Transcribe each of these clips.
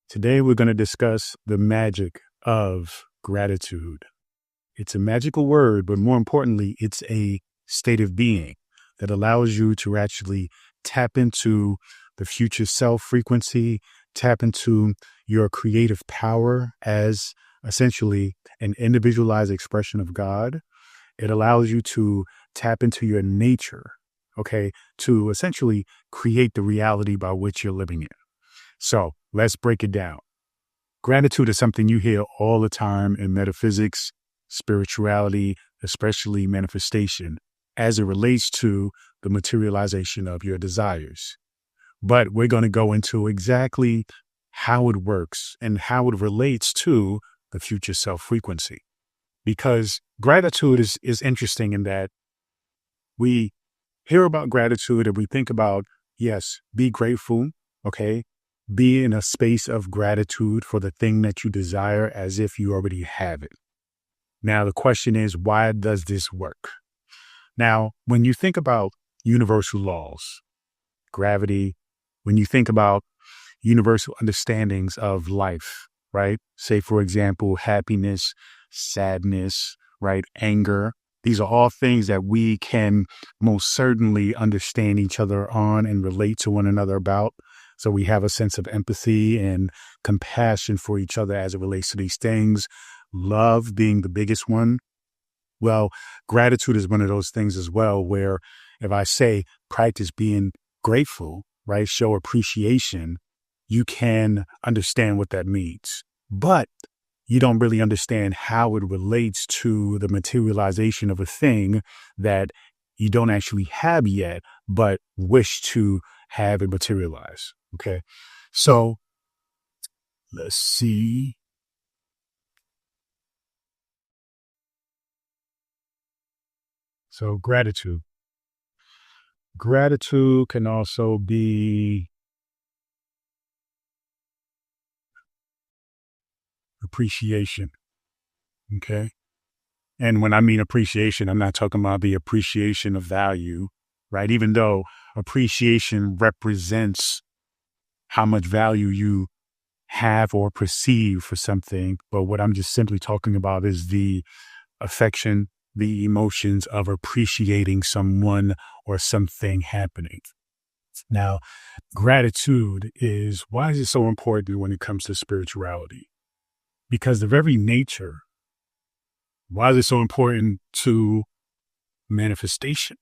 Today, we're going to discuss the magic of gratitude. It's a magical word, but more importantly, it's a state of being that allows you to actually tap into the future self frequency, tap into your creative power as essentially an individualized expression of God. It allows you to tap into your nature, okay, to essentially create the reality by which you're living in. So let's break it down. Gratitude is something you hear all the time in metaphysics, spirituality, especially manifestation, as it relates to the materialization of your desires. But we're going to go into exactly how it works and how it relates to the future self frequency. Because gratitude is interesting in that we hear about gratitude and we think about, yes, be grateful, okay? Be in a space of gratitude for the thing that you desire as if you already have it. Now, the question is, why does this work? Now, when you think about universal laws, gravity, when you think about universal understandings of life, right? Say, for example, happiness, sadness, right? Anger. These are all things that we can most certainly understand each other on and relate to one another about. So we have a sense of empathy and compassion for each other as it relates to these things. Love being the biggest one. Well, gratitude is one of those things as well, where if I say practice being grateful, right, show appreciation, you can understand what that means. But you don't really understand how it relates to the materialization of a thing that you don't actually have yet, but wish to have it materialize. Okay. So let's see. So gratitude. Gratitude can also be appreciation. Okay. And when I mean appreciation, I'm not talking about the appreciation of value, right? Even though appreciation represents how much value you have or perceive for something. But what I'm just simply talking about is the affection, the emotions of appreciating someone or something happening. Now, gratitude is why is it so important when it comes to spirituality? Because the very nature, why is it so important to manifestation,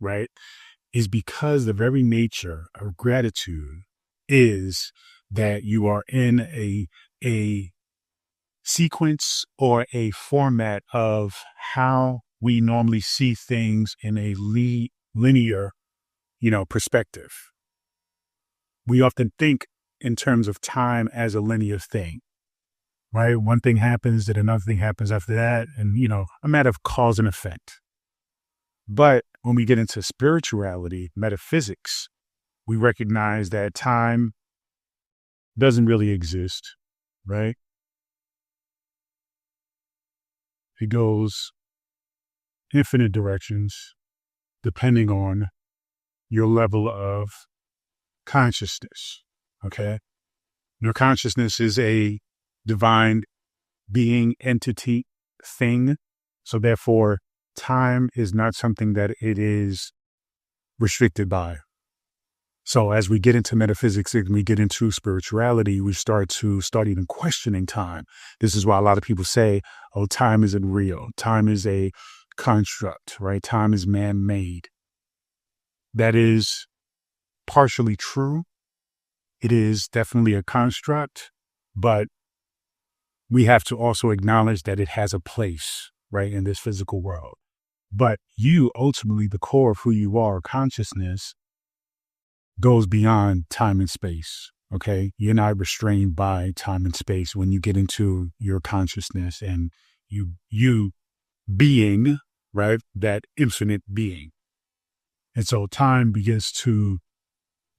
right? Is because the very nature of gratitude is that you are in a sequence or a format of how we normally see things in a linear, perspective. We often think in terms of time as a linear thing, right? One thing happens, then another thing happens after that, and a matter of cause and effect. But when we get into spirituality, metaphysics, we recognize that time doesn't really exist, right? It goes infinite directions depending on your level of consciousness, okay? Your consciousness is a divine being, entity, thing. So therefore, time is not something that it is restricted by. So as we get into metaphysics and we get into spirituality, we start even questioning time. This is why a lot of people say, oh, time isn't real. Time is a construct, right? Time is man-made. That is partially true. It is definitely a construct, but we have to also acknowledge that it has a place, right, in this physical world. But you, ultimately, the core of who you are, consciousness, goes beyond time and space. Okay. You're not restrained by time and space when you get into your consciousness and you being, right? That infinite being. And so time begins to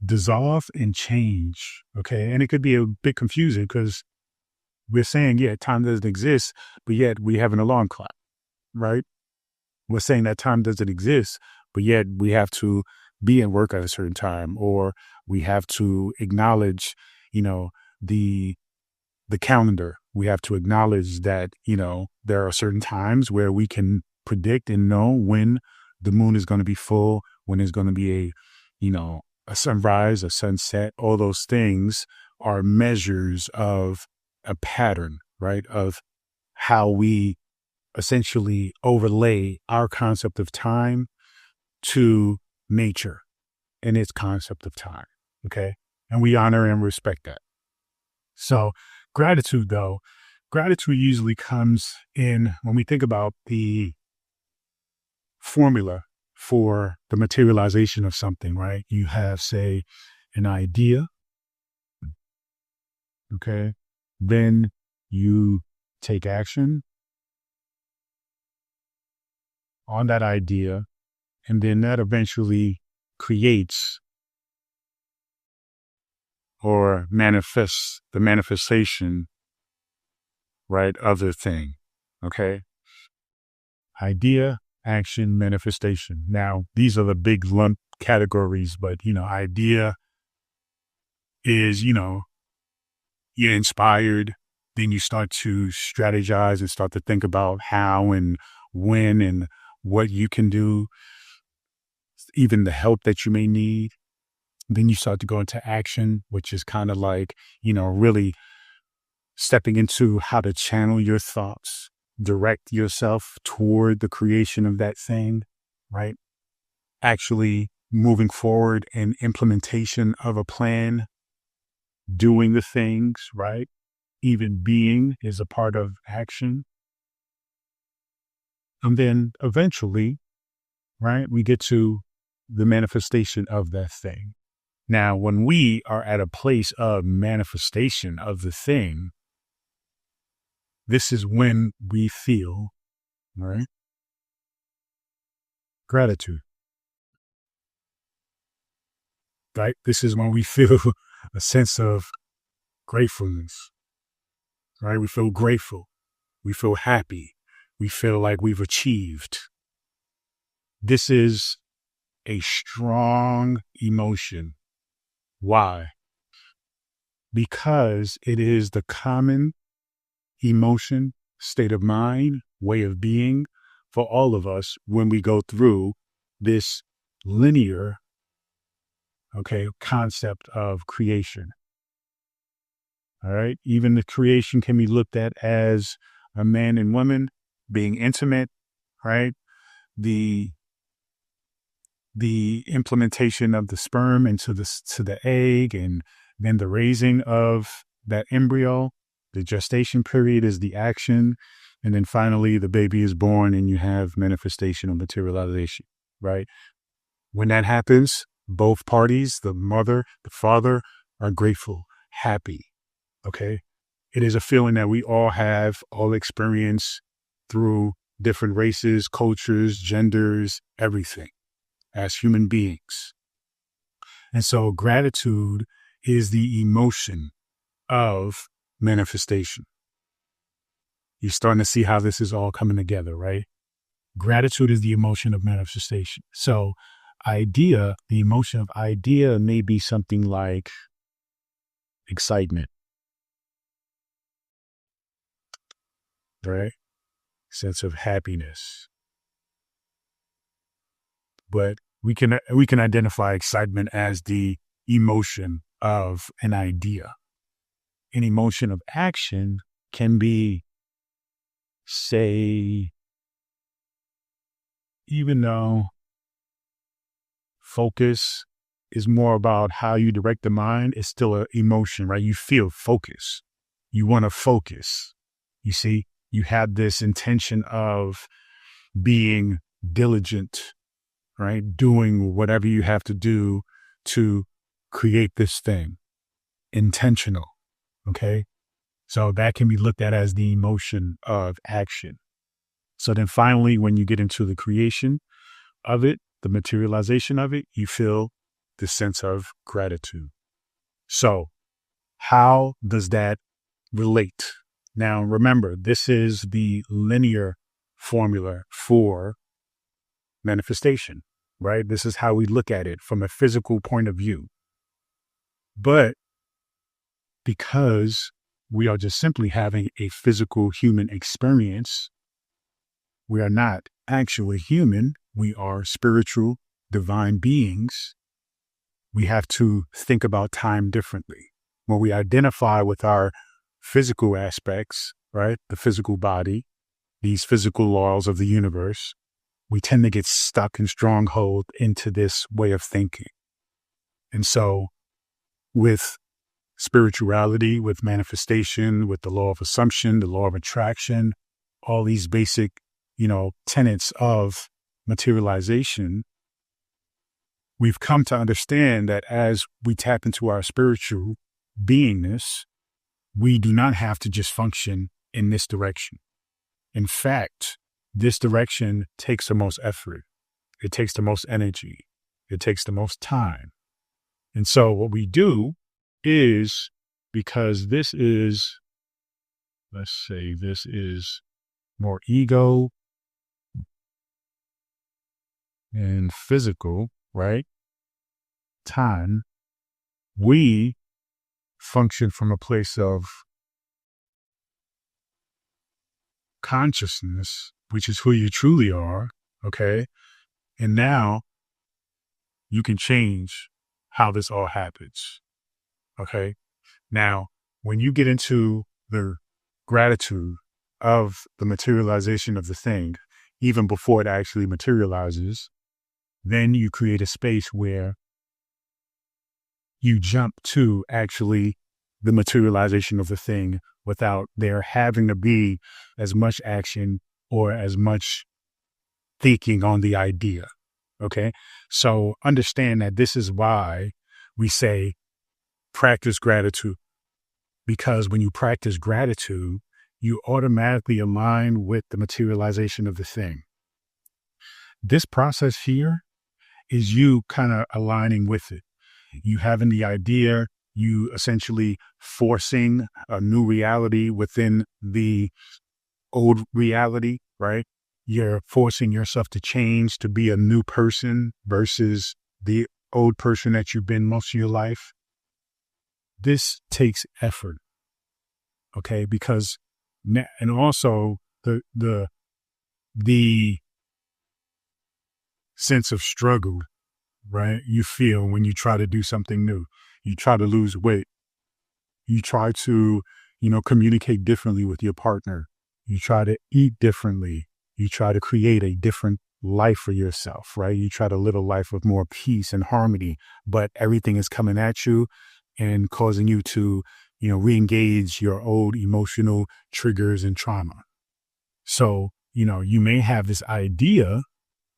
dissolve and change. Okay. And it could be a bit confusing because we're saying, yeah, time doesn't exist, but yet we have an alarm clock, right? We're saying that time doesn't exist, but yet we have to be at work at a certain time, or we have to acknowledge, the the calendar. We have to acknowledge that, there are certain times where we can predict and know when the moon is going to be full, when there's going to be a sunrise, a sunset. All those things are measures of a pattern, right? Of how we essentially overlay our concept of time to nature and its concept of time. Okay. And we honor and respect that. So gratitude, though, gratitude usually comes in when we think about the formula for the materialization of something, right? You have, say, an idea. Okay. Then you take action on that idea. And then that eventually creates or manifests the manifestation, right, of the thing. Okay. Idea, action, manifestation. Now, these are the big lump categories, but, idea is, you're inspired. Then you start to strategize and start to think about how and when and what you can do, even the help that you may need. Then you start to go into action, which is kind of like, really stepping into how to channel your thoughts, direct yourself toward the creation of that thing, right? Actually moving forward in implementation of a plan, doing the things, right? Even being is a part of action. And then eventually, right, we get to the manifestation of that thing. Now, when we are at a place of manifestation of the thing, this is when we feel, right, gratitude, right? This is when we feel a sense of gratefulness, right? We feel grateful. We feel happy. We feel like we've achieved. This is a strong emotion. Why? Because it is the common emotion, state of mind, way of being for all of us when we go through this linear, concept of creation. All right. Even the creation can be looked at as a man and woman being intimate, right? The implementation of the sperm into the egg, and then the raising of that embryo. The gestation period is the action. And then finally, the baby is born and you have manifestation or materialization, right? When that happens, both parties, the mother, the father, are grateful, happy. Okay. It is a feeling that we all have, all experience through different races, cultures, genders, everything as human beings. And so gratitude is the emotion of manifestation. You're starting to see how this is all coming together, right? Gratitude is the emotion of manifestation. So the emotion of idea may be something like excitement, right? Sense of happiness. But we can identify excitement as the emotion of an idea. An emotion of action can be, say, even though focus is more about how you direct the mind, it's still an emotion, right? You feel focus. You want to focus. You see, you have this intention of being diligent, right? Doing whatever you have to do to create this thing. Intentional. Okay. So that can be looked at as the emotion of action. So then finally, when you get into the creation of it, the materialization of it, you feel the sense of gratitude. So how does that relate? Now, remember, this is the linear formula for manifestation, right? This is how we look at it from a physical point of view. But because we are just simply having a physical human experience. We are not actually human. We are spiritual, divine beings. We have to think about time differently. When we identify with our physical aspects, right, the physical body, these physical laws of the universe, we tend to get stuck and stronghold into this way of thinking. And so with spirituality, with manifestation, with the law of assumption, the law of attraction, all these basic, tenets of materialization, we've come to understand that as we tap into our spiritual beingness, we do not have to just function in this direction. In fact, this direction takes the most effort. It takes the most energy. It takes the most time. And so what we do is, because this is, let's say this is more ego and physical, right? Time, we function from a place of consciousness, which is who you truly are. Okay. And now you can change how this all happens. Okay. Now, when you get into the gratitude of the materialization of the thing, even before it actually materializes, then you create a space where you jump to actually the materialization of the thing without there having to be as much action or as much thinking on the idea. Okay. So understand that this is why we say practice gratitude, because when you practice gratitude, you automatically align with the materialization of the thing. This process here is you kind of aligning with it. You having the idea, you essentially forcing a new reality within the old reality, right? You're forcing yourself to change to be a new person versus the old person that you've been most of your life. This takes effort, okay? Because, and also the sense of struggle, right? You feel when you try to do something new, you try to lose weight, you try to, communicate differently with your partner, you try to eat differently, you try to create a different life for yourself, right? You try to live a life with more peace and harmony, but everything is coming at you and causing you to, re-engage your old emotional triggers and trauma. So, you may have this idea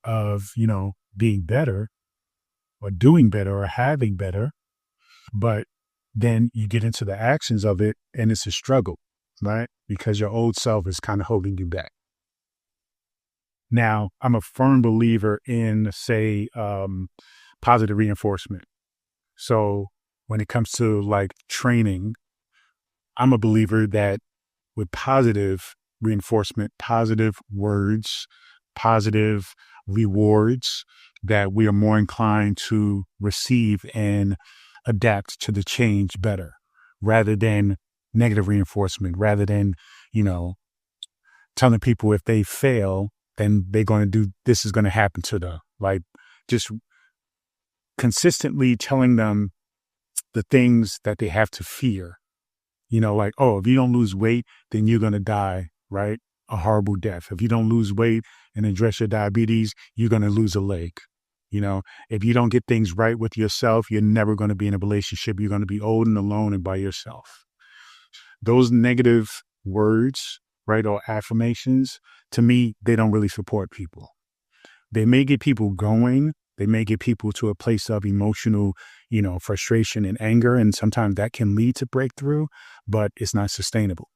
of, being better or doing better or having better, but then you get into the actions of it and it's a struggle, right? Because your old self is kind of holding you back. Now, I'm a firm believer in, say, positive reinforcement. So when it comes to like training, I'm a believer that with positive reinforcement, positive words, positive rewards, that we are more inclined to receive and adapt to the change better rather than negative reinforcement, rather than, telling people if they fail, then they're going to do, this is going to happen to them. Like just consistently telling them the things that they have to fear, like, oh, if you don't lose weight, then you're going to die, right? A horrible death. If you don't lose weight and address your diabetes, you're going to lose a leg. If you don't get things right with yourself, you're never going to be in a relationship. You're going to be old and alone and by yourself. Those negative words, right, or affirmations, to me, they don't really support people. They may get people going. They may get people to a place of emotional, frustration and anger. And sometimes that can lead to breakthrough, but it's not sustainable.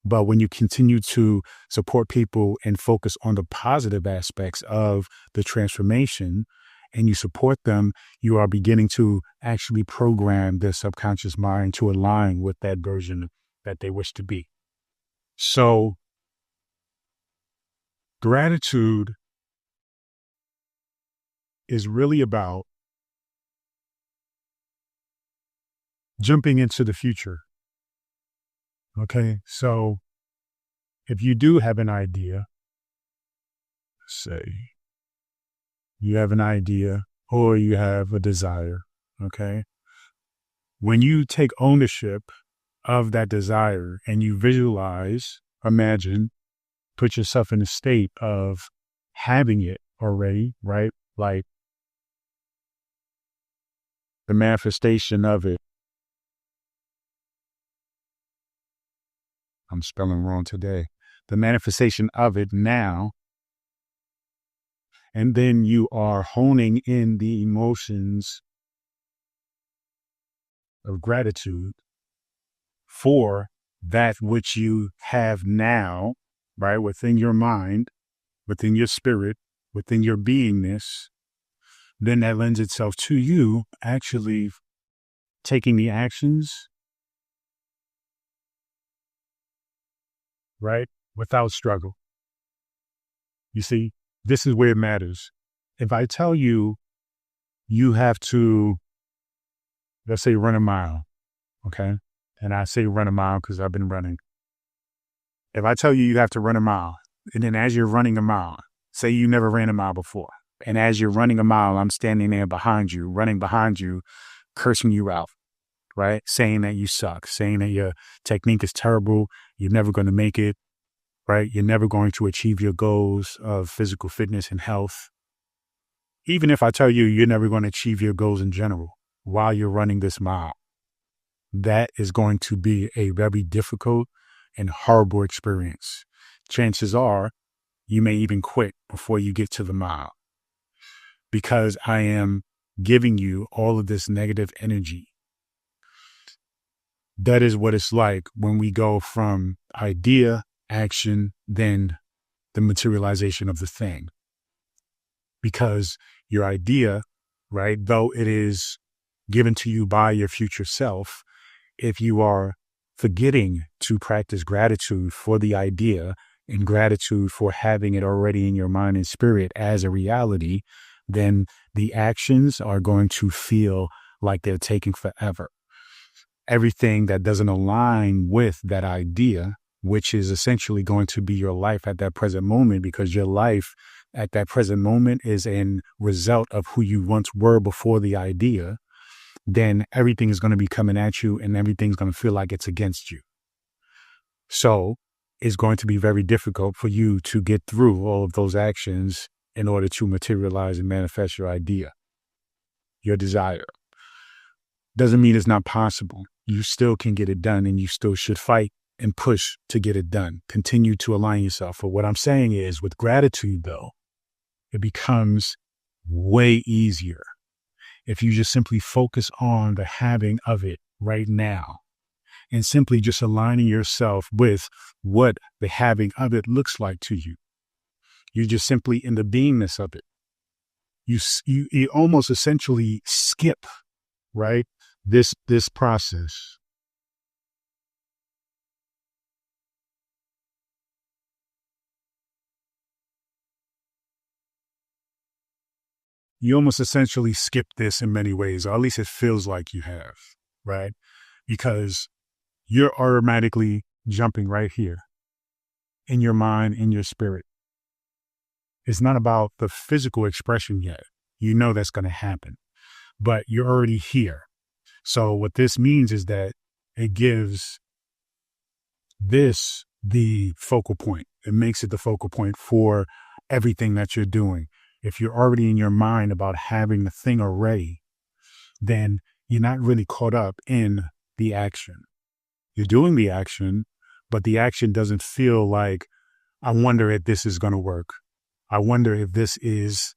But when you continue to support people and focus on the positive aspects of the transformation and you support them, you are beginning to actually program their subconscious mind to align with that version that they wish to be. So gratitude is really about jumping into the future Okay. So if you do have an idea, say you have an idea or you have a desire, okay, when you take ownership of that desire and you visualize, imagine, put yourself in a state of having it already, right? Like the manifestation of it. I'm spelling wrong today. The manifestation of it now. And then you are honing in the emotions of gratitude for that which you have now, right? Within your mind, within your spirit, within your beingness. Then that lends itself to you actually taking the actions, right? Without struggle. You see, this is where it matters. If I tell you, you have to, let's say, run a mile, okay? And I say run a mile because I've been running. If I tell you you have to run a mile, and then as you're running a mile, say you never ran a mile before, and as you're running a mile, I'm standing there behind you, running behind you, cursing you out, right? Saying that you suck, saying that your technique is terrible, you're never going to make it, right? You're never going to achieve your goals of physical fitness and health. Even if I tell you you're never going to achieve your goals in general while you're running this mile, that is going to be a very difficult and horrible experience. Chances are you may even quit before you get to the mile because I am giving you all of this negative energy. That is what it's like when we go from idea, action, then the materialization of the thing. Because your idea, right, though it is given to you by your future self, if you are forgetting to practice gratitude for the idea and gratitude for having it already in your mind and spirit as a reality, then the actions are going to feel like they're taking forever. Everything that doesn't align with that idea, which is essentially going to be your life at that present moment, because your life at that present moment is a result of who you once were before the idea, then everything is going to be coming at you and everything's going to feel like it's against you. So it's going to be very difficult for you to get through all of those actions in order to materialize and manifest your idea, your desire. Doesn't mean it's not possible. You still can get it done and you still should fight and push to get it done. Continue to align yourself. But what I'm saying is with gratitude, though, it becomes way easier if you just simply focus on the having of it right now and simply just aligning yourself with what the having of it looks like to you. You're just simply in the beingness of it. You almost essentially skip, right? This process. You almost essentially skip this in many ways, or at least it feels like you have, right? Because you're automatically jumping right here in your mind, in your spirit. It's not about the physical expression yet. You know that's going to happen, but you're already here. So what this means is that it gives this the focal point. It makes it the focal point for everything that you're doing. If you're already in your mind about having the thing already, then you're not really caught up in the action. You're doing the action, but the action doesn't feel like, I wonder if this is going to work. I wonder if this is,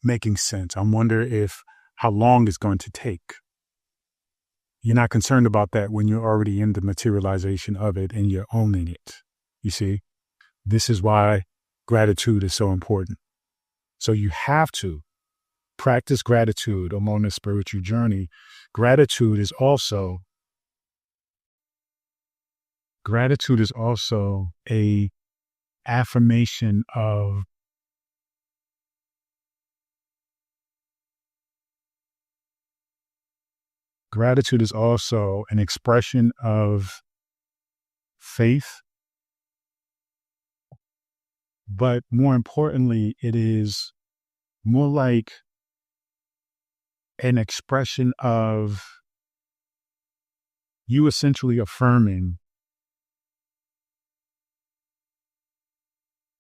making sense. I wonder if how long it's going to take. You're not concerned about that when you're already in the materialization of it and you're owning it. You see, this is why gratitude is so important. So you have to practice gratitude along the spiritual journey. Gratitude is also a affirmation of gratitude is also an expression of faith, but more importantly, it is more like an expression of you essentially affirming,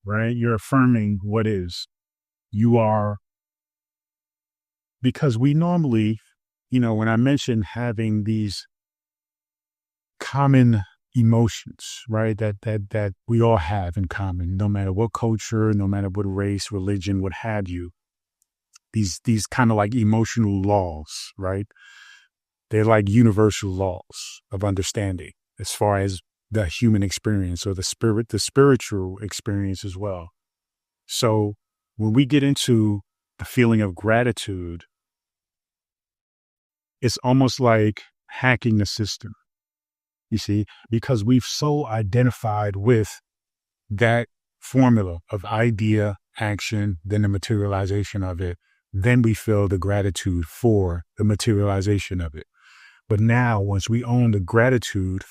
right? You're affirming what is. You are, because we normally, when I mention having these common emotions, right? That we all have in common, no matter what culture, no matter what race, religion, what have you. These kind of like emotional laws, right? They're like universal laws of understanding as far as the human experience or the spiritual experience as well. So when we get into the feeling of gratitude, it's almost like hacking the system, you see, because we've so identified with that formula of idea, action, then the materialization of it. Then we feel the gratitude for the materialization of it. But now, once we own the gratitude,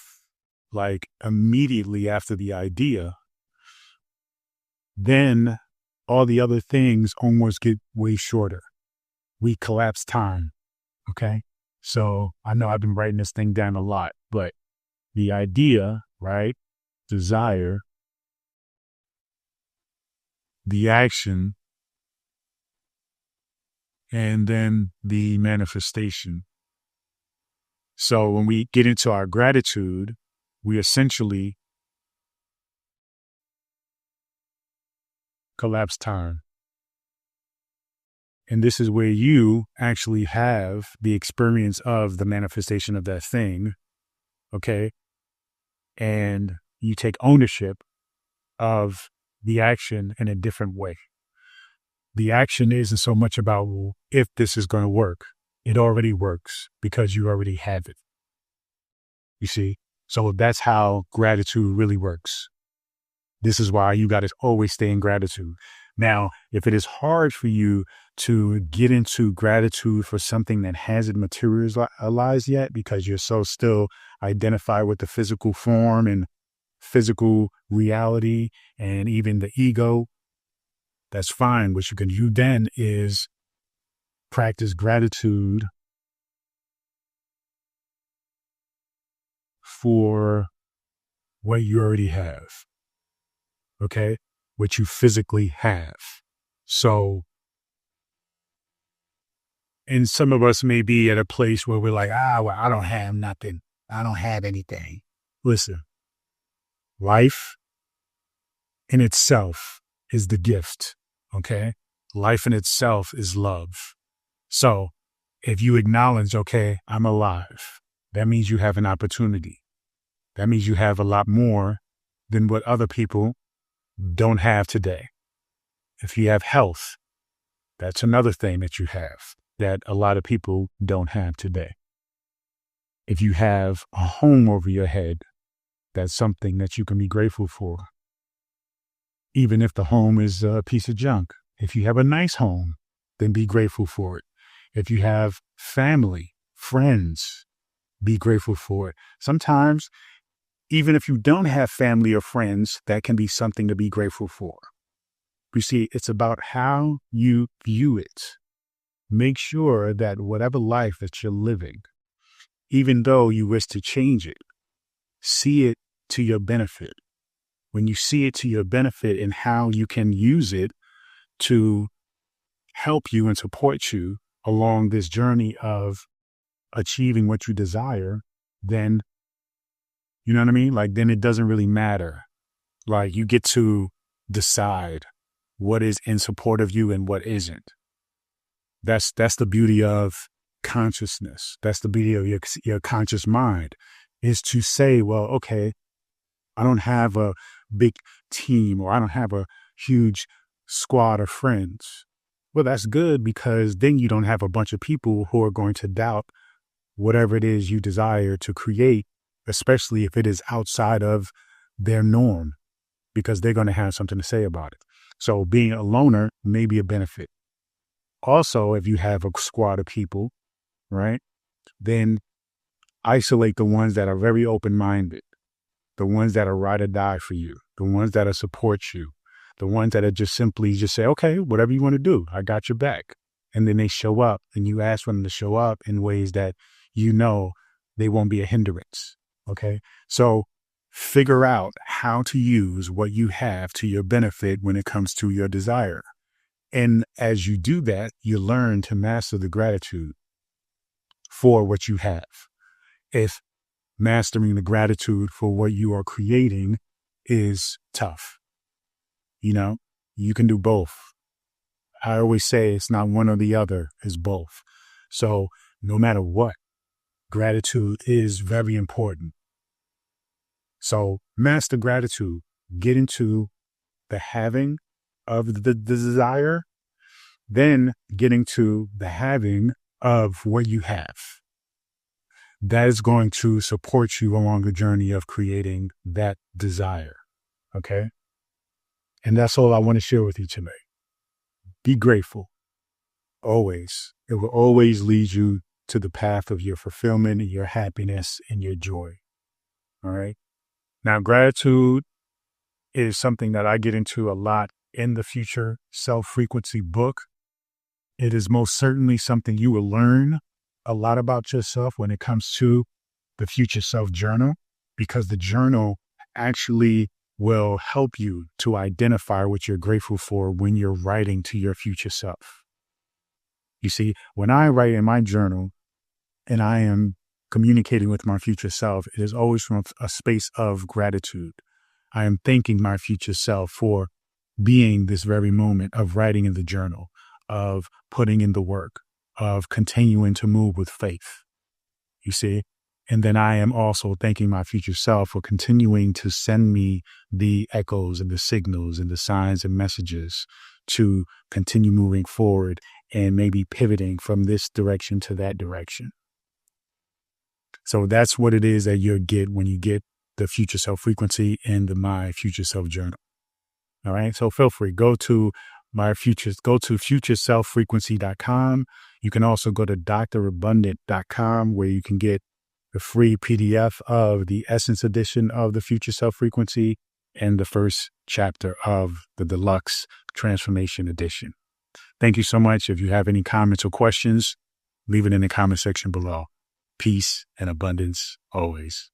like immediately after the idea, then all the other things almost get way shorter. We collapse time. Okay. So I know I've been writing this thing down a lot, but the idea, right? Desire, the action, and then the manifestation. So when we get into our gratitude, we essentially collapse time. And this is where you actually have the experience of the manifestation of that thing. Okay. And you take ownership of the action in a different way. The action isn't so much about if this is going to work. It already works because you already have it. You see? So that's how gratitude really works. This is why you got to always stay in gratitude. Now, if it is hard for you to get into gratitude for something that hasn't materialized yet because you're so still identified with the physical form and physical reality and even the ego, that's fine. What you can do then is practice gratitude for what you already have. Okay? What you physically have. So, and some of us may be at a place where we're like, well, I don't have nothing. I don't have anything. Listen, life in itself is the gift. Okay? Life in itself is love. So if you acknowledge, okay, I'm alive, that means you have an opportunity. That means you have a lot more than what other people don't have today. If you have health, that's another thing that you have that a lot of people don't have today. If you have a home over your head, that's something that you can be grateful for. Even if the home is a piece of junk. If you have a nice home, then be grateful for it. If you have family, friends, be grateful for it. Sometimes, even if you don't have family or friends, that can be something to be grateful for. You see, it's about how you view it. Make sure that whatever life that you're living, even though you wish to change it, see it to your benefit. When you see it to your benefit and how you can use it to help you and support you along this journey of achieving what you desire, then, you know what I mean? Like, then it doesn't really matter. Like, you get to decide what is in support of you and what isn't. That's the beauty of consciousness. That's the beauty of your conscious mind, is to say, well, okay, I don't have a big team or I don't have a huge squad of friends. Well, that's good, because then you don't have a bunch of people who are going to doubt whatever it is you desire to create, especially if it is outside of their norm, because they're going to have something to say about it. So being a loner may be a benefit. Also, if you have a squad of people, right, then isolate the ones that are very open-minded. the ones that are ride or die for you, the ones that support you, the ones that are just simply just say, okay, whatever you want to do, I got your back. And then they show up and you ask for them to show up in ways that you know they won't be a hindrance. Okay. So figure out how to use what you have to your benefit when it comes to your desire. And as you do that, you learn to master the gratitude for what you have. If mastering the gratitude for what you are creating is tough, you can do both. I always say it's not one or the other, it's both. So no matter what, gratitude is very important. So master gratitude, get into the having of the desire, then getting to the having of what you have. That is going to support you along the journey of creating that desire. Okay. And that's all I want to share with you today. Be grateful. Always. It will always lead you to the path of your fulfillment and your happiness and your joy. All right. Now, gratitude is something that I get into a lot in the Future Self Frequency book. It is most certainly something you will learn a lot about yourself when it comes to the Future Self Journal, because the journal actually will help you to identify what you're grateful for when you're writing to your future self. You see, when I write in my journal and I am communicating with my future self, it is always from a space of gratitude. I am thanking my future self for being this very moment of writing in the journal, of putting in the work, of continuing to move with faith. You see? And then I am also thanking my future self for continuing to send me the echoes and the signals and the signs and messages to continue moving forward and maybe pivoting from this direction to that direction. So that's what it is that you'll get when you get the Future Self Frequency and the My Future Self Journal. All right. So feel free, go to futureselffrequency.com. You can also go to drabundant.com, where you can get the free PDF of the Essence edition of the Future Self Frequency and the first chapter of the Deluxe Transformation Edition. Thank you so much. If you have any comments or questions, leave it in the comment section below. Peace and abundance always.